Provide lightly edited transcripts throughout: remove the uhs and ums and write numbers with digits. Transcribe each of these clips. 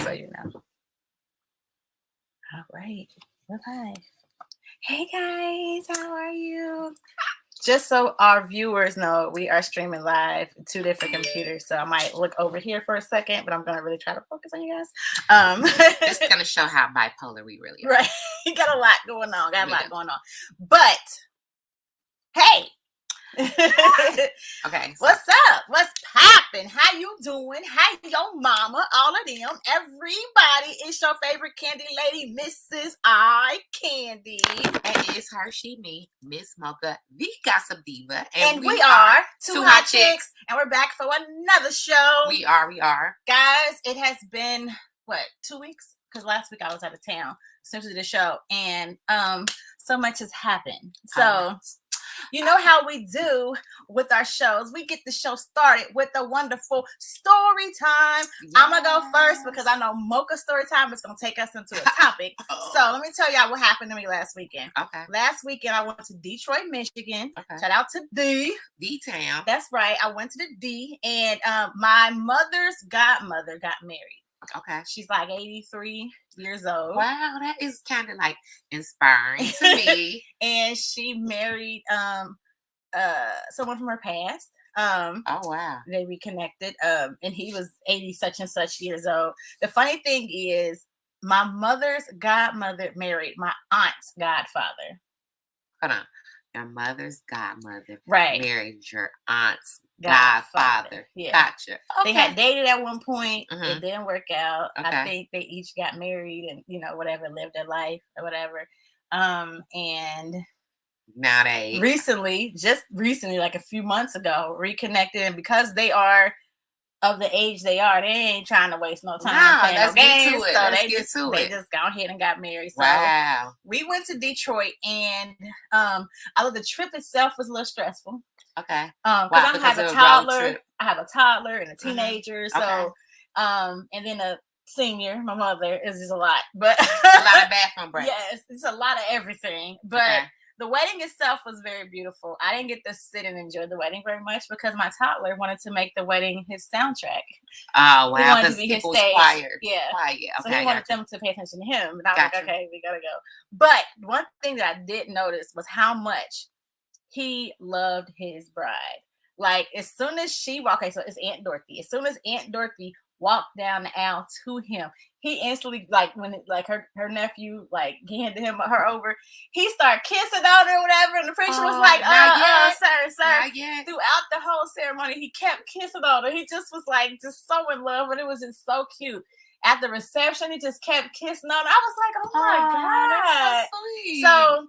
so you know. All right. We're live. Hey guys, how are you? Just so our viewers know, we are streaming live, 2 different computers. So I might look over here for a second, but I'm gonna really try to focus on you guys. It's gonna show how bipolar we really are. Right. You got a lot going on. But hey. Okay. So. What's up? What's poppin'? How you doing? How your mama? All of them. Everybody. It's your favorite candy lady, Mrs. I Candy. And it's her, she, me, Miss Mocha, the Gossip Diva. And we are Two Hot Chicks. And we're back for another show. We are. Guys, it has been, 2 weeks? Because last week I was out of town, essentially the show. And so much has happened. So... You know how we do with our shows. We get the show started with a wonderful story time. Yes. I'm going to go first because I know Mocha story time is going to take us into a topic. So let me tell y'all what happened to me last weekend. Okay. Last weekend, I went to Detroit, Michigan. Okay. Shout out to D-Town. That's right. I went to the D, and my mother's godmother got married. Okay. She's like 83 years old. Wow, that is kind of like inspiring to me. And she married someone from her past. Oh wow. They reconnected. And he was 80 such and such years old. The funny thing is my mother's godmother married my aunt's godfather. Hold on. Your mother's godmother married your aunt's godfather. Yeah. Gotcha. Okay. They had dated at one point. Mm-hmm. It didn't work out. Okay. I think they each got married and, whatever, lived their life or whatever. And now they just recently, like a few months ago, reconnected. And because they are of the age they are, they ain't trying to waste no time playing no games. So they just got ahead and got married. So wow. We went to Detroit, and although the trip itself was a little stressful. Okay. Because I have a toddler. I have a toddler and a teenager. Mm-hmm. So and then a senior, my mother, is just a lot. But a lot of bathroom breaks. Yes, it's a lot of everything. But the wedding itself was very beautiful. I didn't get to sit and enjoy the wedding very much because my toddler wanted to make the wedding his soundtrack. Oh, wow. He wanted to be his stage. Quiet. Yeah. Quiet. Okay, so he wanted them to pay attention to him. And I was like, okay, we got to go. But one thing that I did notice was how much he loved his bride. Like, as soon as she walked, so it's Aunt Dorothy. As soon as Aunt Dorothy walked down the aisle to him, he instantly, her nephew, handed her over, he started kissing on her or whatever, and the preacher was like, sir. Throughout the whole ceremony, he kept kissing on her. He just was just so in love, and it was just so cute. At the reception, he just kept kissing on her. I was like, oh my God. That's so sweet. So,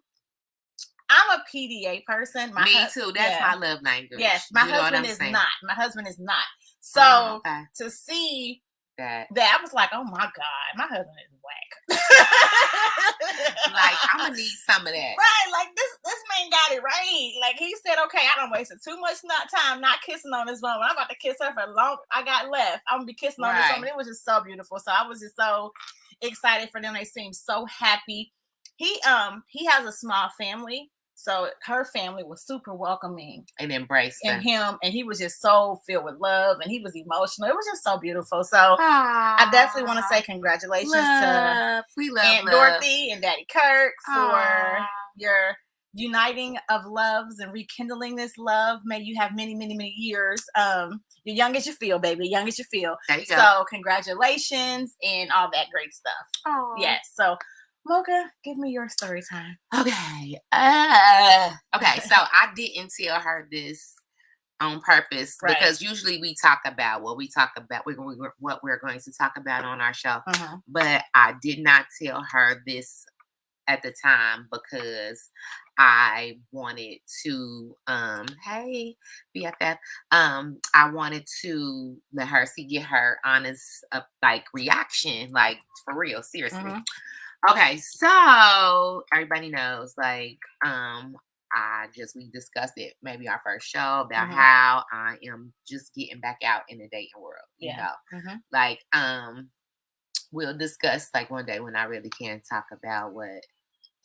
I'm a PDA person. Me too. That's my love language. Yes, my husband is not. My husband is not. So to see that, I was like, oh my God, my husband is whack. I'm gonna need some of that. Right, this man got it right. He said, okay, I done wasted too much time not kissing on this woman. I'm about to kiss her for long. I got left. I'm gonna be kissing on this woman. It was just so beautiful. So I was just so excited for them. They seemed so happy. He has a small family. So her family was super welcoming and embraced him, and he was just so filled with love, and he was emotional. It was just so beautiful. So I definitely want to say congratulations to Aunt Dorothy and Daddy Kirk for your uniting of loves and rekindling this love. May you have many, many, many years. You're young as you feel, baby. Young as you feel. There you go. So congratulations and all that great stuff. Aww. Yes. So. Mocha, give me your story time. Okay. So I didn't tell her this on purpose because usually we talk about what we're going to talk about on our show. Uh-huh. But I did not tell her this at the time because I wanted to BFF. I wanted to let her get her honest reaction, for real, seriously. Mm-hmm. Okay, so everybody knows, we discussed it maybe our first show about how I am just getting back out in the dating world, you know. Mm-hmm. We'll discuss one day when I really can talk about what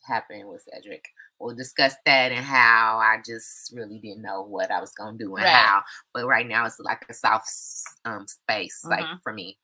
happened with Cedric. We'll discuss that and how I just really didn't know what I was gonna do and how. But right now it's a soft space for me.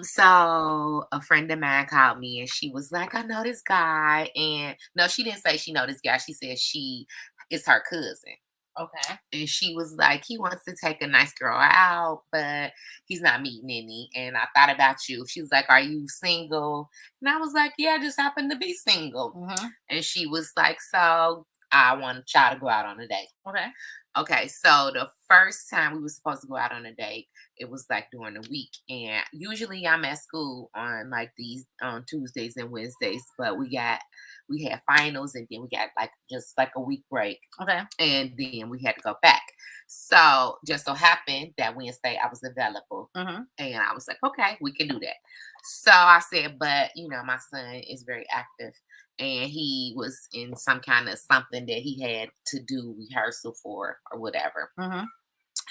So a friend of mine called me and she was like, I know this guy. And no, she didn't say she know this guy. She said she is her cousin. Okay. And she was like, he wants to take a nice girl out, but he's not meeting any. And I thought about you. She was like, are you single? And I was like, yeah, I just happen to be single. Mm-hmm. And she was like, so I want y'all to go out on a date. Okay. Okay, so the first time we were supposed to go out on a date, it was like during the week, and usually I'm at school on like these on Tuesdays and Wednesdays, but we had finals, and then we got like just like a week break. Okay, and then we had to go back. So just so happened that Wednesday I was available, and I was like, okay, we can do that. So I said, but my son is very active. And he was in some kind of something that he had to do rehearsal for or whatever.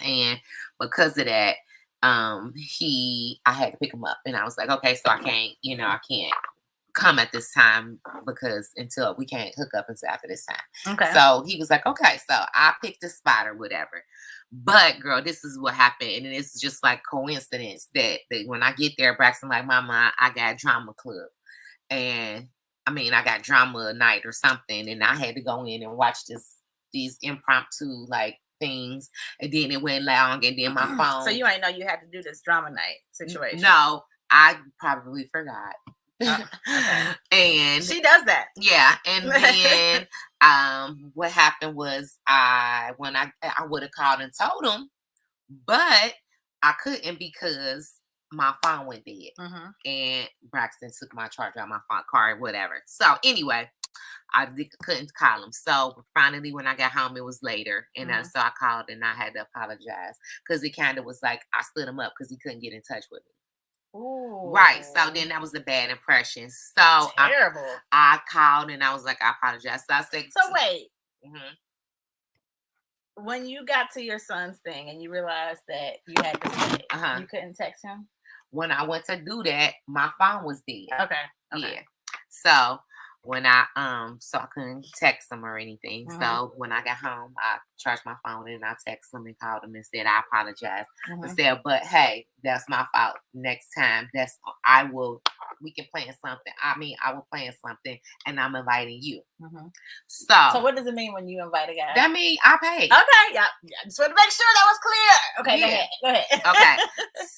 And because of that, I had to pick him up. And I was like, okay, so I can't come at this time because until we can't hook up until after this time. Okay. So he was like, okay, so I picked a spot or whatever. But girl, this is what happened. And it's just like coincidence that when I get there, Braxton like, Mama, I got drama club. And I got drama night or something, and I had to go in and watch these impromptu like things, and then it went long, and then my phone. So you ain't know you had to do this drama night situation? No, I probably forgot. Okay. And she does that. Yeah, and then what happened was I would have called and told him, but I couldn't because my phone went dead, and Braxton took my charger out my phone car, whatever. So anyway, I couldn't call him. So finally, when I got home, it was later, and so I called and I had to apologize because it kind of was like I stood him up because he couldn't get in touch with me. Ooh. Right. So then that was a bad impression. So terrible. I called and I was like, I apologize. So I said, so wait. When you got to your son's thing and you realized that you had to say, you couldn't text him? When I went to do that, my phone was dead. Okay. Yeah. So when I couldn't text him or anything. So when I got home, I charged my phone and I texted him and called him and said I apologize. I said, but hey, that's my fault. Next time, we can plan something. I will plan something, and I'm inviting you. So what does it mean when you invite a guy? That means I paid. Okay, yeah. Just want to make sure that was clear. Okay, yeah. Go ahead. Okay.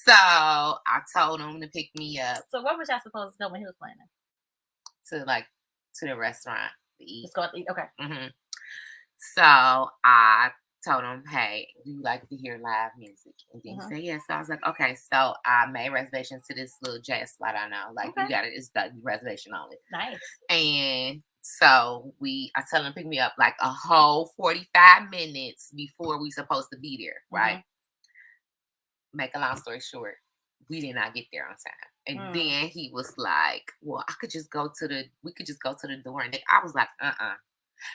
So I told him to pick me up. So where was y'all supposed to go when he was planning? To the restaurant to eat. Let's go out to eat. Okay. So I told him, hey, do you like to hear live music? And then he said, yes. So I was like, okay. So I made reservations to this little jazz spot I know. Like, you got it. It's the reservation on it. Nice. And so I tell him to pick me up like a whole 45 minutes before we supposed to be there, right? Make a long story short, we did not get there on time. And then he was like, well, we could just go to the door. And I was like,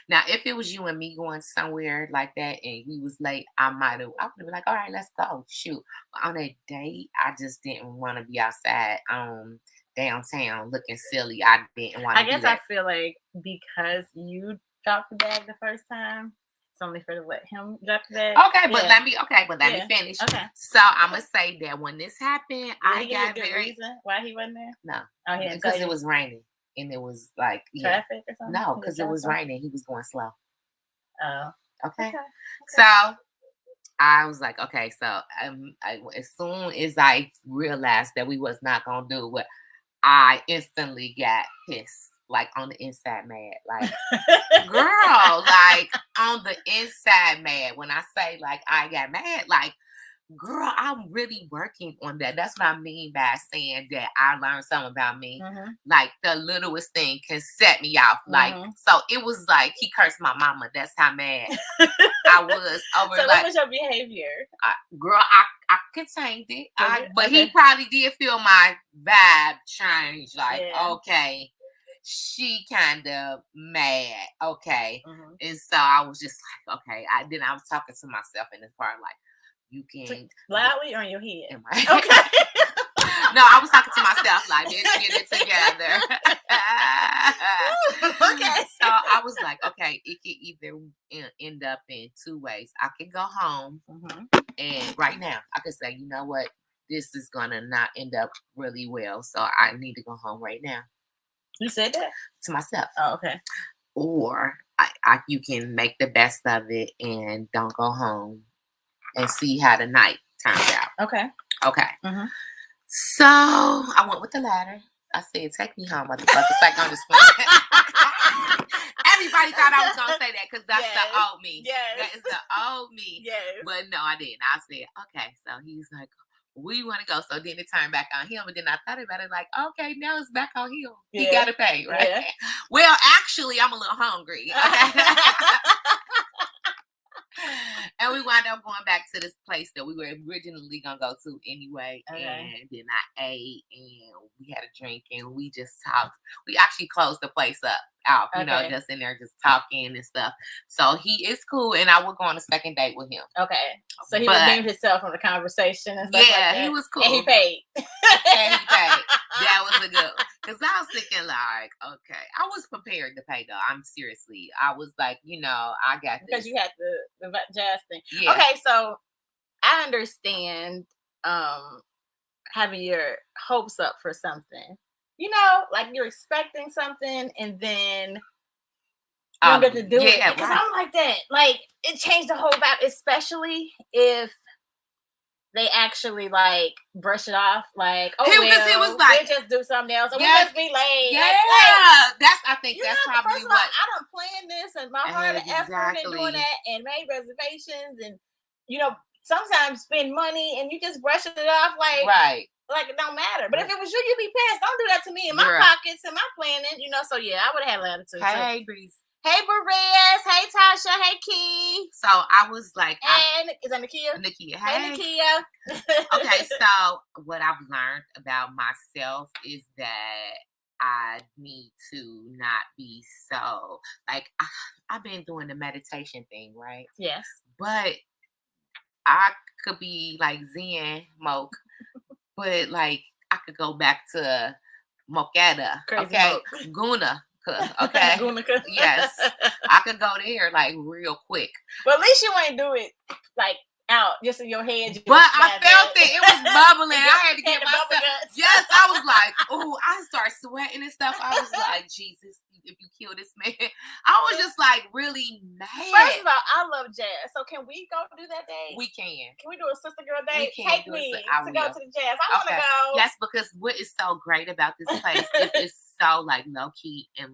Now, if it was you and me going somewhere like that and we was late, I would have been like, all right, let's go. Shoot. But on that date, I just didn't want to be outside downtown looking silly. I didn't want to do that. I feel like because you dropped the bag the first time, only for to let him drop the bag. Okay, but let me finish. Okay. So I'm gonna say that when this happened, I got a reason why he wasn't there. No, he because it was raining and it was like traffic or something. No, because it was raining. He was going slow. Oh. Okay. So I was like, okay. So as soon as I realized that we was not gonna do what, I instantly got pissed. Like on the inside mad, like girl, like on the inside mad. When I say like I got mad, like girl, I'm really working on that. That's what I mean by saying that I learned something about me. Like the littlest thing can set me off. Like so, it was like he cursed my mama. That's how mad I was over. So what was your behavior? Girl, I contained it, but he probably did feel my vibe change. Like okay. She kind of mad, okay, and so I was just like, okay. Then I was talking to myself in this part, like, you can loudly or in your head. Okay. No, I was talking to myself, like, let's get it together. Okay. So I was like, okay, it could either end up in two ways. I could go home, and right now I could say, you know what, this is gonna not end up really well. So I need to go home right now. You said that to myself. Oh, okay. Or you can make the best of it and don't go home and see how the night turns out. Okay. Okay. Mm-hmm. So I went with the latter. I said, "Take me home, motherfuckers." Like on this point. Everybody thought I was gonna say that because that's the old me. Yes. That is the old me. Yes. But no, I didn't. I said, okay. So he's like, we want to go. So then it turned back on him. And then I thought about it like, okay, now it's back on him. He got to pay, right? Yeah. Well, actually, I'm a little hungry. Okay? And we wound up going back to this place that we were originally going to go to anyway. Okay. And then I ate and we had a drink and we just talked. We actually closed the place up out, you know, just in there, just talking and stuff. So he is cool, and I will go on a second date with him. Okay. So he redeemed himself from the conversation and stuff like that. Yeah, he was cool. And he paid. That was a good one. Because I was thinking like, okay. I was prepared to pay, though. I'm seriously. I was like, you know, I got this. Because you had the jazz thing. Yeah. Okay, so I understand having your hopes up for something. You know, like you're expecting something and then you don't get to do it. Because I'm like that. Like, it changed the whole vibe, especially if they actually like brush it off. Like, oh, it was like, we'll just do something else. Or we'll just be late. Yeah. I think that's probably what. I done planned this and my heart and effort in doing that and made reservations and, you know, sometimes spend money and you just brush it off like. Right. Like, it don't matter. But if it was you, you'd be pissed. Don't do that to me in my pockets and my planning, you know. So, yeah, I would have had attitude. Hey, Breeze. Hey, Perez. Hey, Tasha. Hey, Key. So, I was like... And is that Nakia? Nakia. Hey, Nakia. Okay, so what I've learned about myself is that I need to not be so... Like, I've been doing the meditation thing, right? Yes. But I could be like Zen, Mocha. But like I could go back to Mokada, okay, Guna, okay, Gunica. Yes, I could go there like real quick. But at least you ain't do it like out just in your head. But I felt it; it was bubbling. I had to get myself. Yes, I was like, oh, I started sweating and stuff. I was like, Jesus, if you kill this man, I was just like really mad. First of all, I love jazz, so can we go do that day? We can. Can we do a sister girl day? Take me to go to the jazz. I want to go. Yes, because what is so great about this place is it's so like low key and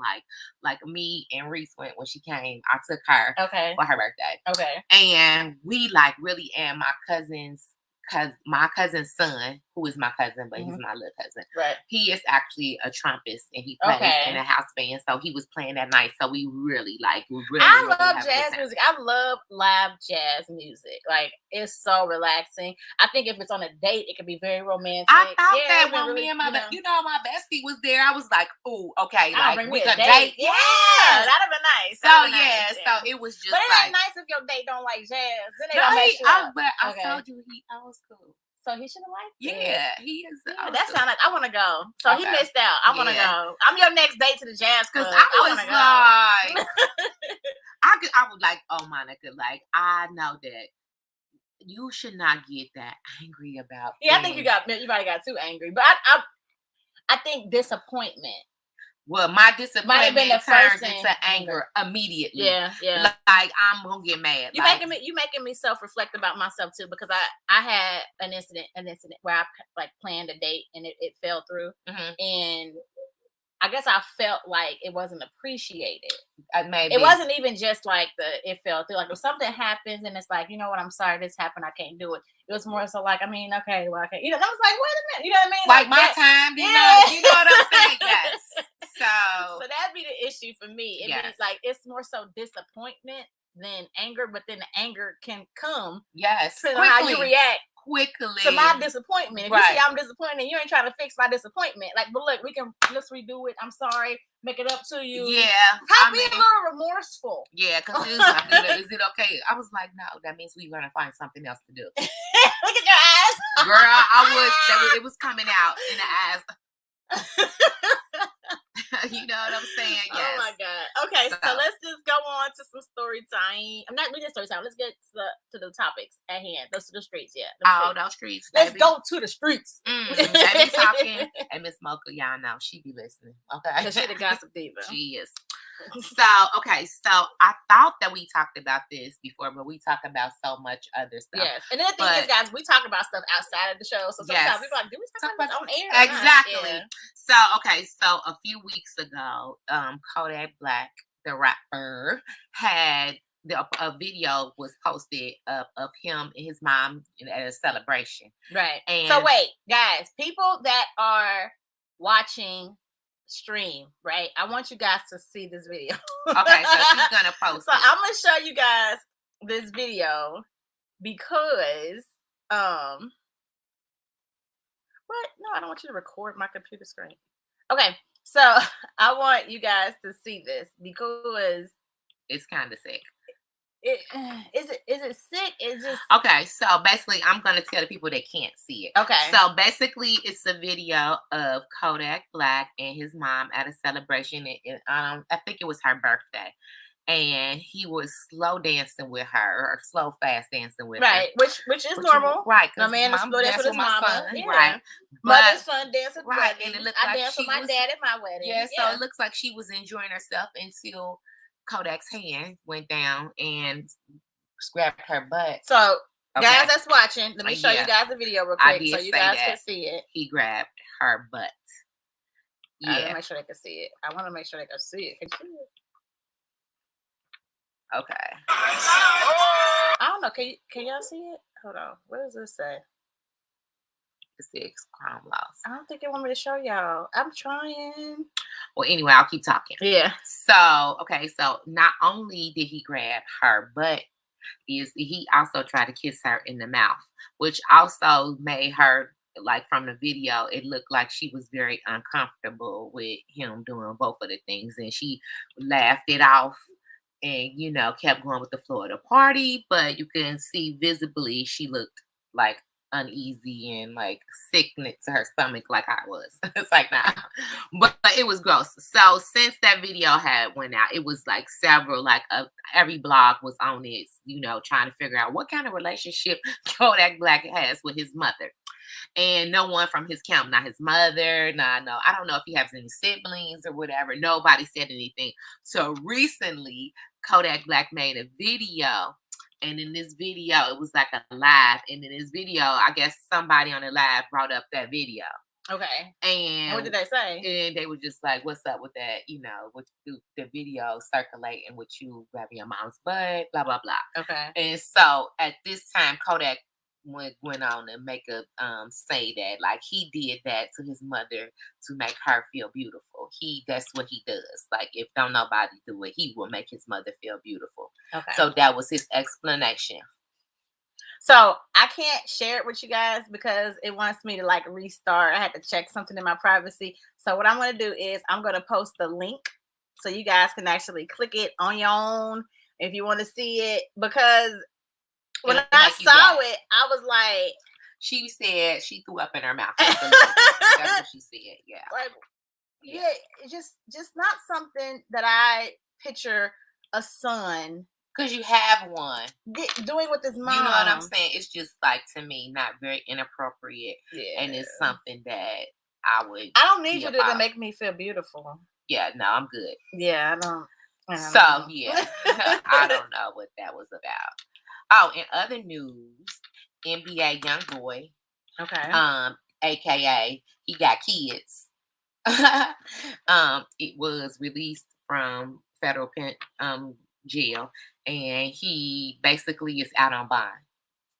like me and Reese went when she came. I took her for her birthday. Okay, and we like really and my cousin's son, who is my cousin, but he's my little cousin. Right. He is actually a trumpist and he plays in a house band. So he was playing that night. So we really I love jazz music. I love live jazz music. Like, it's so relaxing. I think if it's on a date, it can be very romantic. I thought that when really, me and my my bestie was there, I was like, oh, okay, like we could date. Yeah, that'd be nice. So it was just. But it ain't nice if your date don't like jazz. Then they don't make sure. But I told you I was cool. So he should have liked it. Yeah, he is. Yeah, that sounds like I want to go. So he missed out. I want to go. I'm your next date to the jazz club. I was like, I would like, oh, Monica, like I know that you should not get that angry about. Yeah, things. I think you probably got too angry, but I think disappointment. Well, my disappointment turns into anger immediately. Yeah. Like I'm gonna get mad. You making me self-reflect about myself too, because I had an incident where I like planned a date and it fell through, and I guess I felt like it wasn't appreciated. Maybe it wasn't even just like it fell through. Like if something happens and it's like, you know what, I'm sorry this happened, I can't do it. It was more so like, I mean, okay, well, okay, you know. I was like, wait a minute, you know what I mean? Like my time, you know what I'm saying? Yes. So that'd be the issue for me. It means like it's more so disappointment than anger, but then the anger can come. Yes, depending on how you react quickly to my disappointment. If you see I'm disappointed, you ain't trying to fix my disappointment. Like, but look, let's redo it. I'm sorry, make it up to you. Yeah, be a little remorseful. Yeah, because it was like, is it okay? I was like, no, that means we're gonna find something else to do. Look at your eyes, girl. I was it was coming out in the eyes. You know what I'm saying? Yes. Oh my God. Okay, so let's just go on on to some story time. I'm not doing story time. Let's get to the topics at hand. Those to the streets, yeah. Those streets. Let's go to the streets. Baby talking. And Miss Mocha, y'all know she be listening. Okay. Because she the gossip diva. She is. So I thought that we talked about this before, but we talk about so much other stuff. Yes. And then the thing is, guys, we talk about stuff outside of the show. So sometimes people are like, do we talk about this on air? Exactly. Yeah. So a few weeks ago, Kodak Black, the rapper, had a video was posted of him and his mom at a celebration. Right. And so wait, guys, people that are watching stream, right? I want you guys to see this video. Okay, so she's gonna post so I'm gonna show you guys this video because what? No, I don't want you to record my computer screen. Okay, so I want you guys to see this because it's kind of sick. Is it sick? It's just okay. So basically, I'm gonna tell the people that can't see it. Okay. So basically, it's a video of Kodak Black and his mom at a celebration. I think it was her birthday, and he was slow dancing with her, or slow fast dancing with her. Which is normal, right? A man is slow dancing with his mama, son, right? Mother, son dancing, right? And it looked I danced with my dad at my wedding. Yeah, so it looks like she was enjoying herself until Kodak's hand went down and grabbed her butt. So, guys that's watching, let me show you guys the video real quick so you guys can see it. He grabbed her butt. Yeah. I want to make sure they can see it. I want to make sure they can see it. Okay. I don't know. Can y'all see it? Hold on. What does this say? The 6 crime laws. I don't think it want me to show y'all. I'm trying. Well, anyway, I'll keep talking. Yeah. So, okay. So not only did he grab her butt, he also tried to kiss her in the mouth, which also made her, like from the video, it looked like she was very uncomfortable with him doing both of the things. And she laughed it off and, kept going with the flow of the party. But you can see visibly she looked like uneasy and like sickness to her stomach like I was. It's like, nah. But it was gross. So since that video had went out, it was like several, like every blog was on it, trying to figure out what kind of relationship Kodak Black has with his mother. And no one from his camp, not his mother, I don't know if he has any siblings or whatever. Nobody said anything. So recently, Kodak Black made a video. And in this video, it was like a live. And in this video, I guess somebody on the live brought up that video. Okay. And what did they say? And they were just like, what's up with that? With the video circulating with you grabbing your mom's butt, blah, blah, blah. Okay. And so at this time, Kodak went on and make a say that like he did that to his mother to make her feel beautiful. That's what he does. Like if don't nobody do it, he will make his mother feel beautiful. Okay. So that was his explanation. So I can't share it with you guys because it wants me to like restart. I had to check something in my privacy. So what I'm going to do is I'm going to post the link so you guys can actually click it on your own if you want to see it, because when I saw it, I was like, she said she threw up in her mouth. That's what she said. Yeah. Like, yeah, just not something that I picture a son. Because you have one doing with his mom. You know what I'm saying? It's just like, to me, not very inappropriate. Yeah. And it's something that I don't need you to make me feel beautiful. Yeah, no, I'm good. Yeah, I don't know. Yeah. I don't know what that was about. Oh, in other news, NBA young boy, aka he got kids. It was released from federal jail, and he basically is out on bond,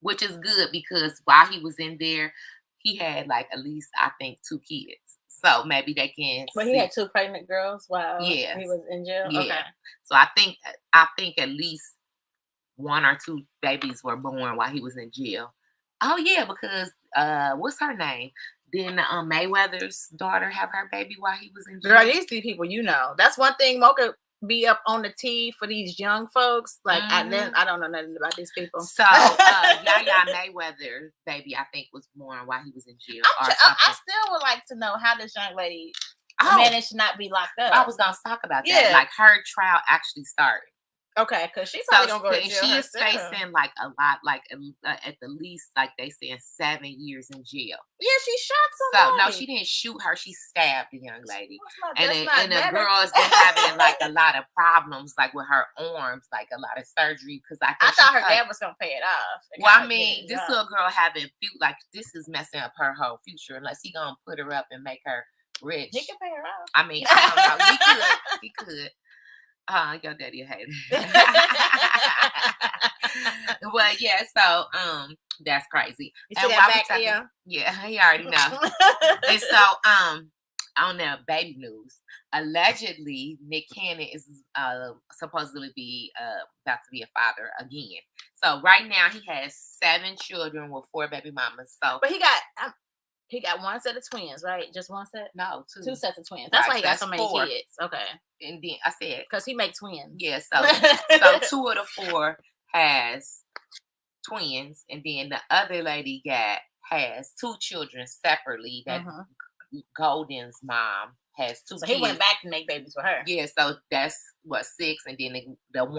which is good because while he was in there, he had like at least I think 2 kids. So maybe they can. But he had 2 pregnant girls while he was in jail. Yeah. Okay. So I think at least 1 or 2 babies were born while he was in jail. Oh yeah, because what's her name? Didn't Mayweather's daughter have her baby while he was in jail? Girl, these people, that's one thing. Mocha be up on the tee for these young folks. Like I don't know nothing about these people. So Yaya Mayweather baby, I think, was born while he was in jail. I still would like to know how this young lady managed to not be locked up. I was gonna talk about that. Like her trial actually started. Okay, because she's probably gonna go to And jail she is herself. facing like a lot, like at the least, like they saying 7 years in jail. Yeah, she shot So somebody. no, she didn't shoot her. She stabbed the young lady. That's And the girl's been having like a lot of problems, like with her arms, like a lot of surgery. Because I thought her dad was gonna pay it off. Well, I mean, this little girl having like this is messing up her whole future. Unless he gonna put her up and make her rich. He can pay her off. I mean, I don't know. He could. Your daddy a hater. Well, yeah, so that's crazy. You see that back here? Yeah, he already know. And so on the baby news, allegedly Nick Cannon is supposedly be about to be a father again. So right now he has 7 children with 4 baby mamas. So but he got one set of twins, right? Just one set? No, 2 sets of twins. That's why he got so many 4 kids. Okay. And then I said because he makes twins. Yeah, so 2 of the 4 has twins, and then the other lady has 2 children separately. That Golden's mom has 2 so kids. He went back to make babies for her. Yeah, so that's 6, and then that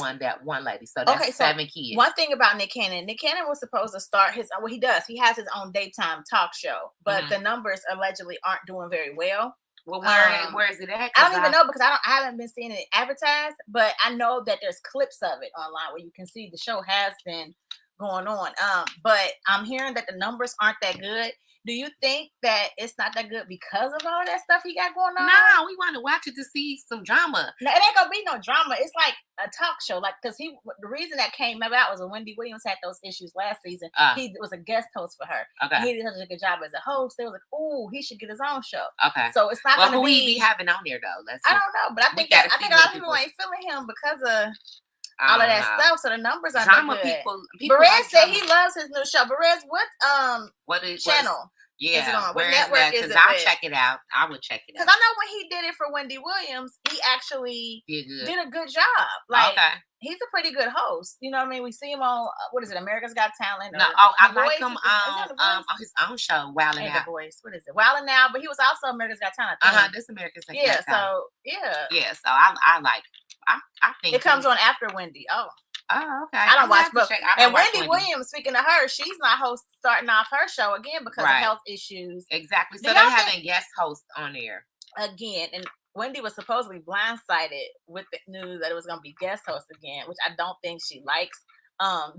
one lady. So that's 7 kids. One thing about Nick Cannon was supposed to start he does. He has his own daytime talk show, but the numbers allegedly aren't doing very well. Well, where is it at? I don't even know because I haven't been seeing it advertised, but I know that there's clips of it online where you can see the show has been going on. But I'm hearing that the numbers aren't that good. Do you think that it's not that good because of all that stuff he got going on? No, we want to watch it to see some drama. No, it ain't gonna be no drama. It's like a talk show. Like, because the reason that came about was when Wendy Williams had those issues last season. He was a guest host for her. Okay. He did such a good job as a host. They was like, "Oh, he should get his own show." Okay. So it's not gonna who he be having on there though? I don't know, but I think a lot of people ain't feeling him because of all of that stuff. So the numbers aren't that good. People Perez said he loves his new show. Perez, what channel? Yeah, what network is it? I'll check it out. I would check it out. Because I know when he did it for Wendy Williams, he actually did a good job. Like, he's a pretty good host. You know what I mean? We see him on what is it, America's Got Talent? No, I like him on his own show, Wild 'N Out. What is it? Wild 'N Out, but he was also America's Got Talent. This America's Got Talent. Yeah, so I like. I think it comes on after Wendy. Oh, okay. I don't watch, but Wendy Williams, speaking of her, she's not starting off her show again because of health issues. Exactly. So they're having guest hosts on there again, and Wendy was supposedly blindsided with the news that it was going to be guest host again, which I don't think she likes.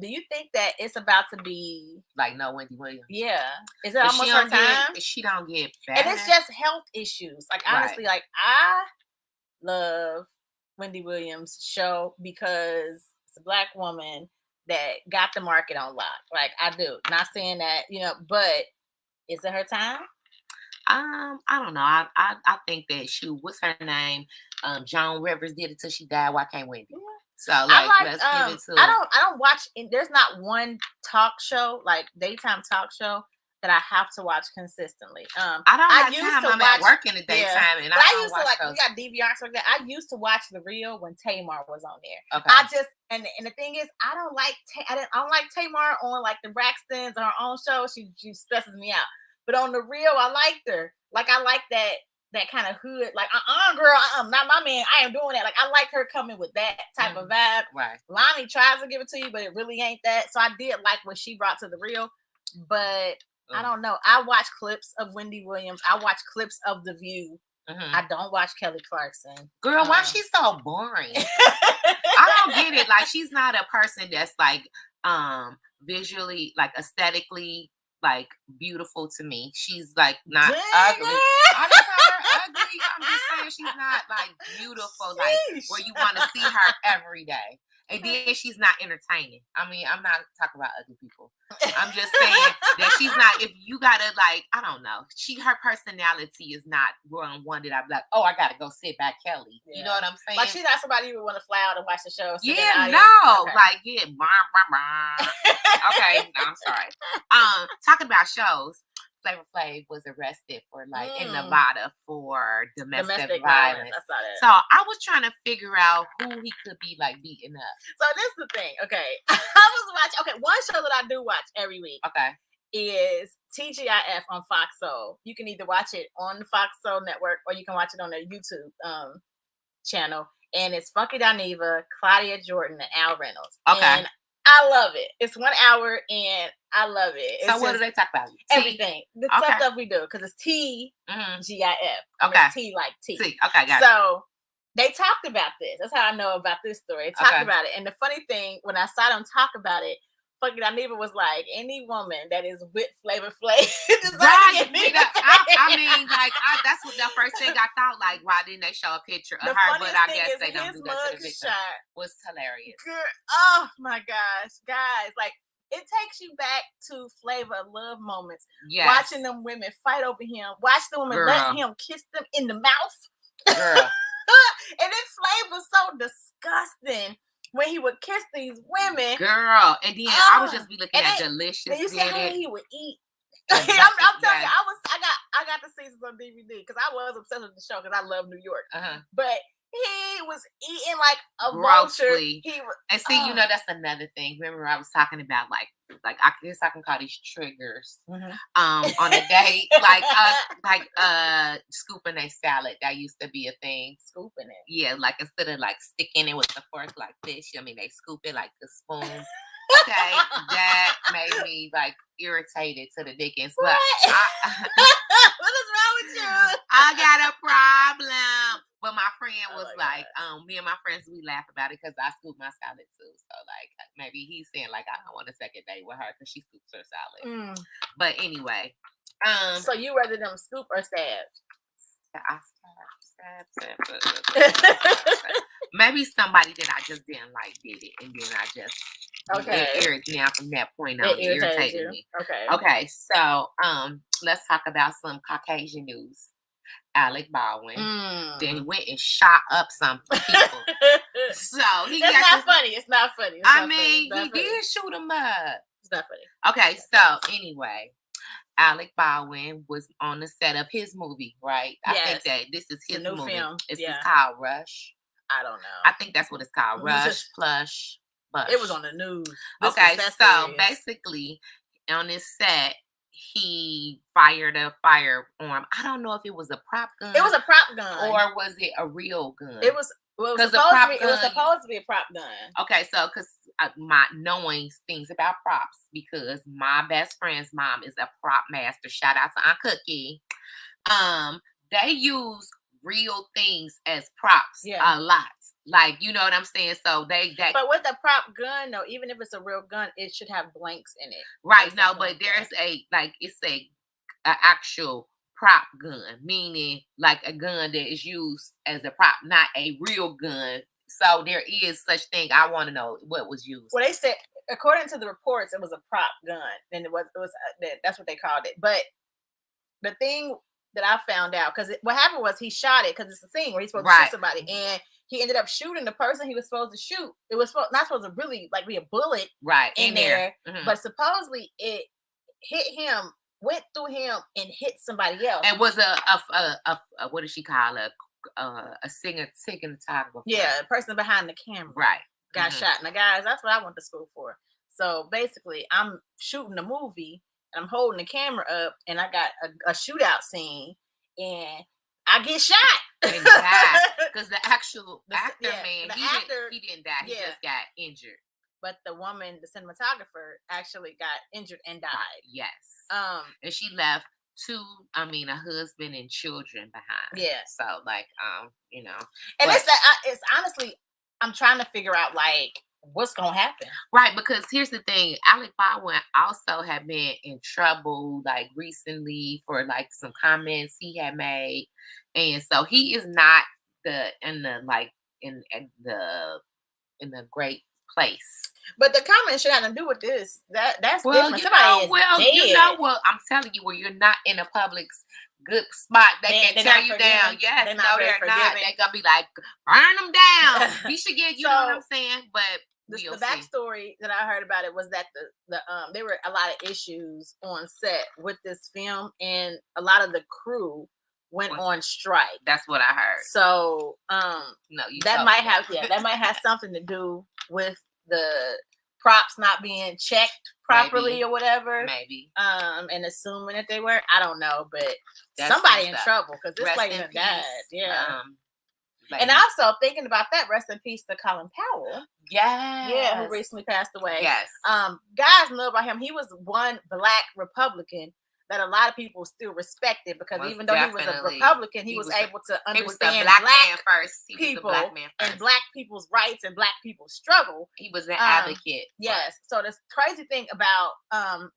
Do you think that it's about to be like no Wendy Williams? Yeah, is it almost her time? She don't get better, and it's just health issues. Like honestly, like I love Wendy Williams' show because it's a Black woman that got the market on lock. Like I do. Not saying that, but is it her time? I don't know. I think that what's her name? Joan Rivers did it till she died. Why can't Wendy? Yeah. So let's give it to. I don't watch. There's not one talk show, like daytime talk show, that I have to watch consistently. I used to watch work in the daytime, and I used to we got DVRs like that. I used to watch The Real when Tamar was on there. Okay. And the thing is, I don't like Tamar on like the Braxtons or her own show. She stresses me out. But on The Real, I liked her. Like I like that kind of hood. Like girl, not my man. I am doing that. Like I like her coming with that type of vibe. Right. Lonnie tries to give it to you, but it really ain't that. So I did like what she brought to The Real, but. I don't know. I watch clips of Wendy Williams. I watch clips of The View. I don't watch Kelly Clarkson. Girl, why she's so boring? I don't get it. Like she's not a person that's like visually, like aesthetically, like beautiful to me. She's like not ugly. I don't call her ugly. I'm just saying she's not like beautiful, like where you want to see her every day. And then she's not entertaining. I mean, I'm not talking about ugly people. I'm just saying that she's not. If you gotta like, I don't know. Her personality is not one that I'd be like, oh, I gotta go sit back, Kelly. Yeah. You know what I'm saying? Like she's not somebody you would want to fly out and watch the show. Yeah, no, like Okay, no, I'm sorry. Talking about shows. Flavor Flav was arrested for in Nevada for domestic violence. I saw that. So I was trying to figure out who he could be like beating up. So this is the thing. Okay. I was watching. Okay. One show that I do watch every week. Okay. Is TGIF on Fox Soul. You can either watch it on the Fox Soul network or you can watch it on their YouTube channel. and it's Funky Dineva, Claudia Jordan, and Al Reynolds. Okay. And I love it. It's 1 hour, and I love it. It's so what do they talk about? Everything. The stuff we do, because it's TGIF. Okay. It's T like T. Okay, got it. So they talked about this. That's how I know about this story. They talked about it. And the funny thing, when I saw them talk about it, Funky Dineva was like, any woman that is with Flavor Flav right. I mean, like, that's what the first thing I thought. Like, why didn't they show a picture of her? But I guess they don't do that to the picture. Was hilarious. Girl, oh my gosh, guys! Like, it takes you back to Flavor love moments. Yes. Watching them women fight over him. Watch the women let him kiss them in the mouth. Girl. And then Flav was so disgusting when he would kiss these women. Girl. And then I would just be looking at delicious. And you see how he would eat. I'm telling you, I got the seasons on DVD because I was obsessed with the show because I love New York. But he was eating like a vulture. And see, you know, that's another thing. Remember, I was talking about like I guess I can call these triggers. On a date, like scooping a salad. That used to be a thing. Scooping it. Yeah, like instead of like sticking it with the fork like this, I mean they scoop it like the spoon. Okay, that made me like irritated to the dickens. But what is wrong with you? I got a problem. But my friend was like, me and my friends, we laugh about it because I scoop my salad too. So like maybe he's saying like I don't want a second date with her because she scoops her salad. But anyway, so you rather them scoop or stab? I stab. Maybe somebody that I just didn't like did it, and then I just it irritated me. From that point on, it irritated me. Okay. So let's talk about some Caucasian news. Alec Baldwin then went and shot up some people. So it's not funny. It's not funny. I mean, he did shoot him up. It's not funny. Okay, so anyway, Alec Baldwin was on the set of his movie, right? I think that this is his new movie. Film. It's called Rush. I don't know. I think that's what it's called. Rush Plush. Bush. It was on the news. Okay, so basically on this set, he fired a firearm. I don't know if it was a prop gun. It was a prop gun. Or was it a real gun? It was supposed to be a prop gun. Okay, so because my knowing things about props, because my best friend's mom is a prop master. Shout out to Aunt Cookie. They use real things as props a lot. Like, you know what I'm saying? So but with a prop gun, though, even if it's a real gun, it should have blanks in it. Right. No, but there's it's a actual prop gun, meaning like a gun that is used as a prop, not a real gun. So there is such thing. I want to know what was used. Well, they said, according to the reports, it was a prop gun, and it was that's what they called it. But the thing that I found out, because what happened was he shot it because it's a scene where he's supposed to shoot somebody, and he ended up shooting the person he was supposed to shoot. It was not supposed to really like be a bullet in there, but supposedly it hit him, went through him, and hit somebody else. And was a what does she call a cinematographer? Yeah, a person behind the camera. Right. Got shot. Now, guys, that's what I went to school for. So basically, I'm shooting a movie. I'm holding the camera up, and I got a shootout scene, and I get shot. Because the actual actor, he didn't die. He just got injured. But the woman, the cinematographer, actually got injured and died. Yes. And she left a husband and children behind. Yeah. So like, you know. And it's honestly, I'm trying to figure out like, what's gonna happen, right? Because here's the thing: Alec Baldwin also had been in trouble like recently for like some comments he had made, and so he is not in the great place. But the comments should have to do with this. That's different. You know what? I'm telling you, where you're not in a public's good spot, they can tear you down. Yes, they're not. They're gonna be like, burn them down. You should get. You know what I'm saying? But the backstory that I heard about it was that there were a lot of issues on set with this film, and a lot of the crew went on strike. That's what I heard. So that might have something to do with the props not being checked properly or whatever. Maybe. And assuming that they were, I don't know, but somebody in trouble because this lady died. Yeah. lady. And also thinking about that, rest in peace to Colin Powell. Yes. Yeah, who recently passed away. Yes. Guys know about him. He was one black Republican that a lot of people still respected because even though he was a Republican, he was able to understand black man first. He was a black man first. And black people's rights and black people's struggle. He was an advocate. Yes. So the crazy thing about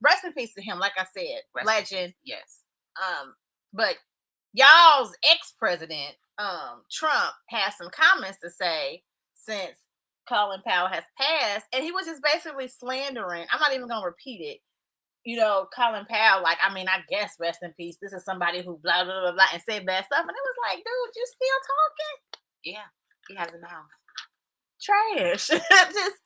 rest in peace to him, like I said, legend. Yes. But y'all's ex-president, Trump, has some comments to say since Colin Powell has passed, and he was just basically slandering. I'm not even gonna repeat it. You know, Colin Powell, like, I mean, I guess rest in peace. This is somebody who blah blah blah blah and said bad stuff, and it was like, dude, you still talking? Yeah, he has a mouth. Trash, just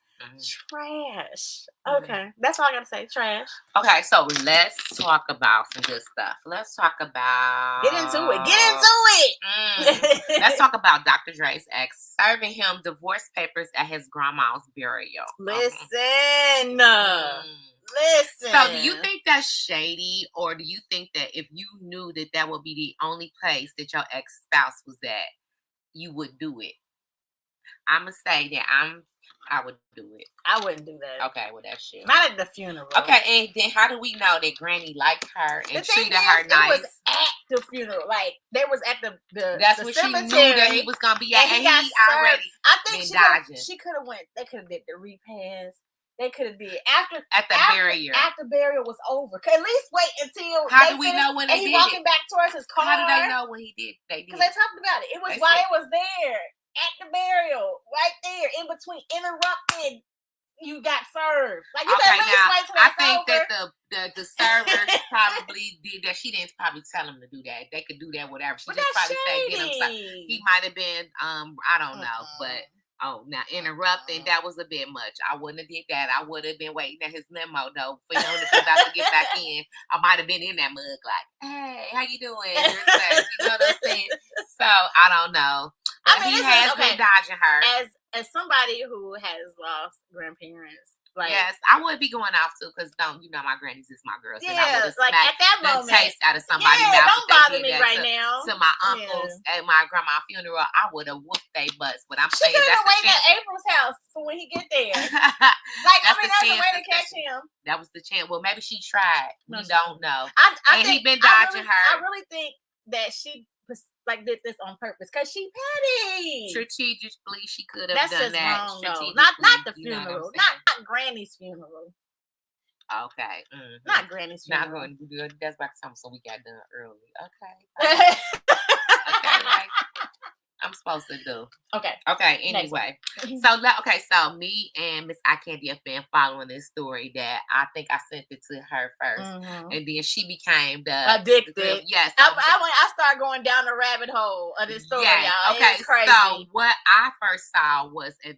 trash. Okay, that's all I gotta say. Trash. Okay, so let's talk about some good stuff. Let's talk about get into it. Let's talk about Dr. Dre's ex serving him divorce papers at his grandma's burial. Listen. Listen. So do you think that's shady, or do you think that if you knew that that would be the only place that your ex-spouse was at, you would do it? I'm going to say that I would do it. I wouldn't do that. Okay, well, that's shit. Not at the funeral. Okay, and then how do we know that Granny liked her and treated her nice? It was at the funeral. Like, they was at the that's the what cemetery, she knew that he was going to be at, and he already I think been dodging. She could have went, they could have did the repast. They could have did after burial. After burial was over. At least wait until how do we know when they did it? And he walking back towards his car. How do they know when he did? Because they talked about it. It was while it was there at the burial, right there in between. Interrupted. You got served. Like, you can at least wait till that's think over. that the server probably did that. She didn't probably tell him to do that. They could do that, whatever. She just probably said, get him something. He might have been, I don't know, but. Oh, now interrupting, that was a bit much. I wouldn't have did that. I would have been waiting at his limo, though, for him to be about to get back in. I might have been in that mug like, hey, how you doing? You know what I'm saying? So, I don't know. But he has been dodging her. As somebody who has lost grandparents, like, yes, I would be going off too, because my grannies is my girls. Yeah, and I would have like at that moment, the taste out of somebody's mouth. Don't bother me right now. To my uncles at my grandma's funeral, I would have whooped their butts. But I'm saying that's the chance. At April's house for when he get there. Like, that's the way to catch him. That was the chance. Well, maybe she tried. We don't know. I think he been dodging her. I really think that she did this on purpose because she petty. Strategically, she could have done just that. Wrong, no. Not the funeral. Not Granny's funeral. Okay. Not Granny's funeral. Not going to do it. That's back to something, so we got done early. Okay. Okay, like I'm supposed to do. Okay. Anyway, so me and Miss I Candy have been following this story that I think I sent it to her first, and then she became addicted. Yes, I started going down the rabbit hole of this story. Yes, y'all. Okay, it's crazy. So what I first saw was a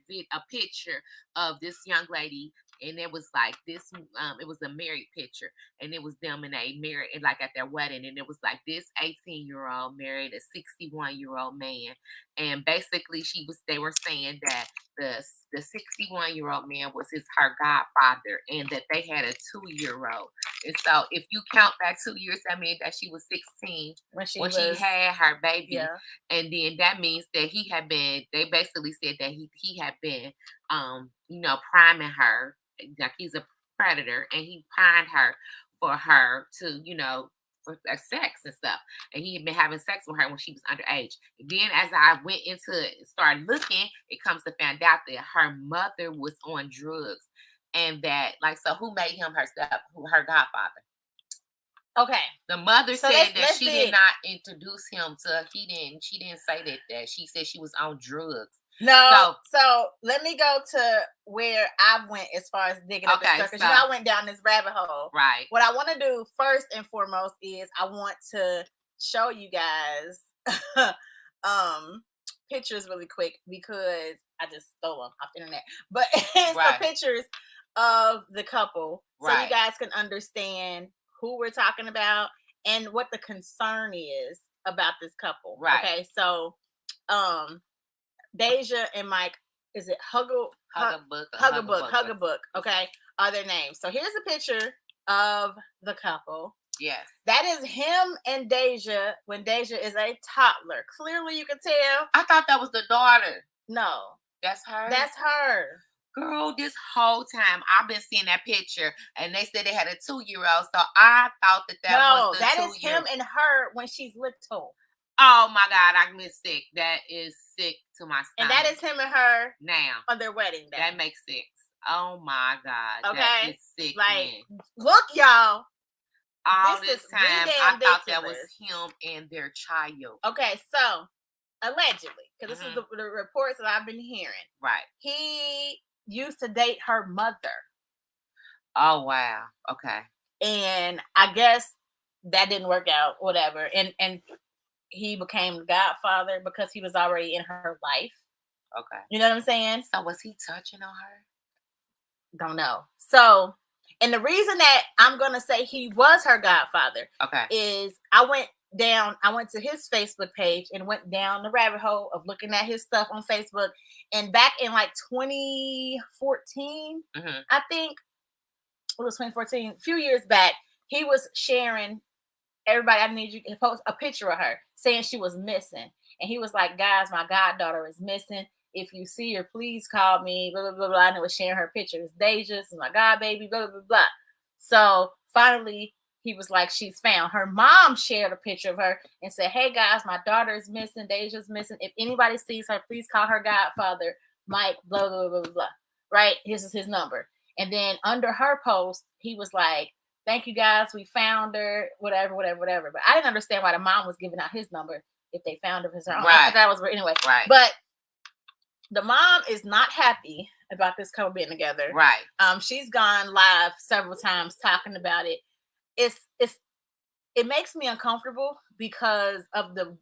picture of this young lady. And it was like this, it was a married picture, and it was them and they married, like at their wedding, and it was like this 18-year-old married a 61-year-old man, and basically they were saying that the 61-year-old man was her godfather, and that they had a 2-year-old, and so if you count back 2 years, that means that she was 16 when she had her baby, and then that means that they basically said that he had been, priming her. Like he's a predator, and he primed her for her to, for sex and stuff. And he had been having sex with her when she was underage. And then as I went into it, started looking, it comes to find out that her mother was on drugs, and that so who made him her godfather? Okay. The mother said that she did not introduce him to. She didn't say that. She said she was on drugs. No, so let me go to where I went as far as digging up the stuff, because I went down this rabbit hole. Right. What I want to do first and foremost is I want to show you guys pictures really quick, because I just stole them off the internet. But some pictures of the couple, so you guys can understand who we're talking about and what the concern is about this couple. Right. Okay, so Deja and Mike, is it Huggabook, okay, are their names. So here's a picture of the couple. Yes. That is him and Deja when Deja is a toddler. Clearly, you can tell. I thought that was the daughter. No. That's her? That's her. Girl, this whole time I've been seeing that picture and they said they had a 2-year-old. So I thought that was the 2-year-old. That is him and her when she's little. Oh my God, I miss sick. That is sick to my stomach. And that is him and her now on their wedding day. That makes sense. Oh my God. Okay. That is sick. Like, look, y'all. All this time I thought that was him and their child. Okay, so allegedly, because this is the reports that I've been hearing. Right. He used to date her mother. Oh wow. Okay. And I guess that didn't work out, whatever. And he became the godfather because he was already in her life. Okay. You know what I'm saying? So was he touching on her? Don't know. So, and the reason that I'm going to say he was her godfather is I went to his Facebook page and went down the rabbit hole of looking at his stuff on Facebook. And back in like 2014, I think it was 2014, a few years back, he was sharing, everybody, I need you to post a picture of her saying she was missing. And he was like, guys, my goddaughter is missing. If you see her, please call me, blah, blah, blah, blah. And it was sharing her picture. It's Deja, this is my god baby, blah, blah, blah, blah. So finally, he was like, she's found. Her mom shared a picture of her and said, hey, guys, my daughter is missing. Deja's missing. If anybody sees her, please call her godfather, Mike, blah, blah, blah, blah, blah. Right? This is his number. And then under her post, he was like, thank you, guys. We found her, whatever, whatever, whatever. But I didn't understand why the mom was giving out his number if they found her. Right. That was anyway. Right. But the mom is not happy about this couple being together. Right. She's gone live several times talking about it. It makes me uncomfortable because of the